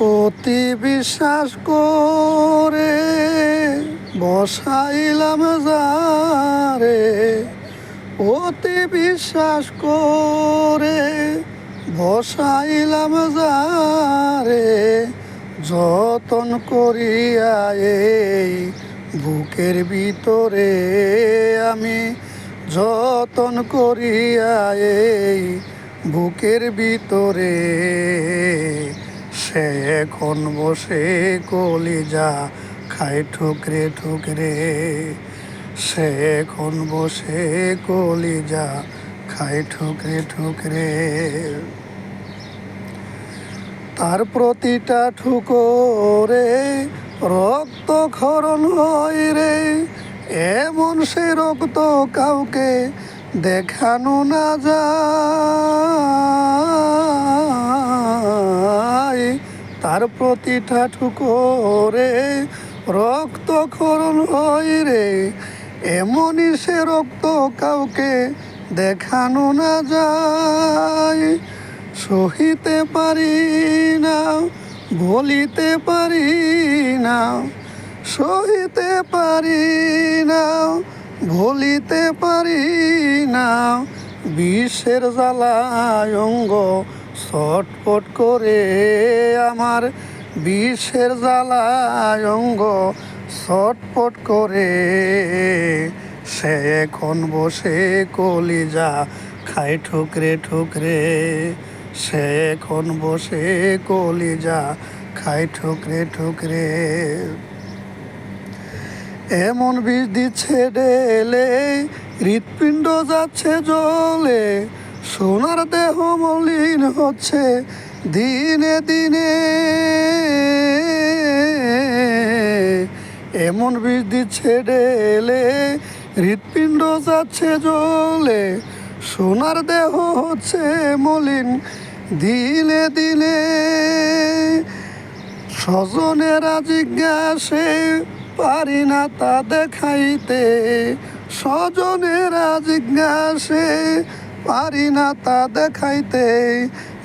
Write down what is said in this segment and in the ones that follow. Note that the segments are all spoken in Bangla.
অতি বিশ্বাস করে বসাইলাম যারে, অতি বিশ্বাস করে বসাইলাম যারে, যতন করিয়া এই বুকের ভিতরে আমি যতন করিয়া এই বুকের ভিতরে, সে এখন বসে কলিজা খায় ঠুকরে ঠুকরে, সে এখন বসে কলিজা খায় ঠুকরে ঠুকরে। তার প্রতিটা ঠুকরে রক্ত ক্ষরণ হয় রে, এমন সে রক্ত কাউকে দেখানো না যায়। তার প্রতিটা ঠুকরে রক্ত ক্ষরণ হয় রে, এমনই সে রক্ত কাউকে দেখানো না যায়। সহিতে পারি না, বলিতে পারি না, সহিতে পারি না, ভুলিতে পারি না, বিষের জ্বালায় অঙ্গ ছটফট করে আমার, বিষের জ্বালায় অঙ্গ ছটফট করে, সে এখন বসে কলিজা খায় ঠুকরে ঠুকরে, সে এখন বসে কলিজা খায় ঠুকরে ঠুকরে। এমন বিষ দিচ্ছে ঢেলে, হৃৎপিণ্ড যাচ্ছে জ্বলে, সোনার দেহ মলিন হচ্ছে দিনে দিনে। এমন বিষ দিচ্ছে ঢেলে, হৃৎপিণ্ড যাচ্ছে জ্বলে, সোনার দেহ হচ্ছে মলিন দিনে দিনে। স্বজনেরা জিজ্ঞাসে পারি না তা দেখাইতে, স্বজনেরা জিজ্ঞাসে পারি না তা দেখাইতে,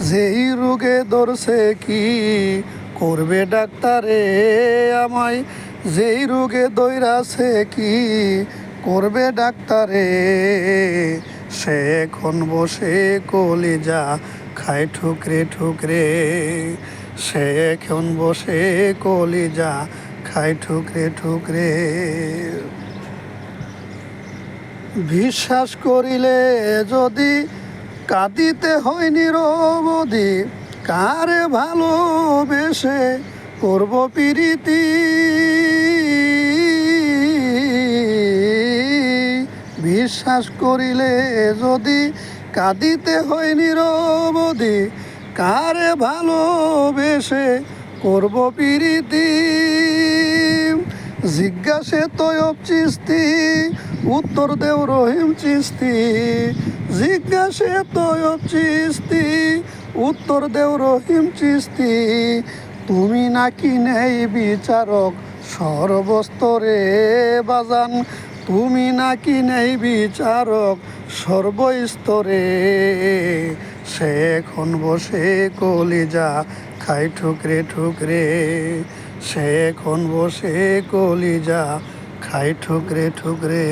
যেই রোগে ধরছে কি করবে ডাক্তারে আমায়, যেই রোগে ধইরাছে কি করবে ডাক্তারে, সে এখন বসে কলিজা খায় ঠুকরে ঠুকরে, সে এখন বসে কলিজা খায় ঠুকরে ঠুকরে। বিশ্বাস করিলে যদি কাঁদিতে হয় নিরবধি, কারে ভালোবেসে করব প্রীতি। বিশ্বাস করিলে যদি কাঁদিতে হয় নিরবধি, কারে ভালোবেসে করব প্রীতি। জিজ্ঞাসে তয়ব চিস্তি, উত্তর দেও রহিম চিস্তি, জিজ্ঞাসে তয়ব চিস্তি, উত্তর দেও রহিম চিস্তি। তুমি নাকি নেই বিচারক সর্বস্তরে বাজান, তুমি নাকি নেই বিচারক সর্বস্তরে, সে এখন বসে কলিজা খায় ঠুকরে ঠুকরে, সে এখন বসে কলিজা খায় ঠুকরে ঠুকরে।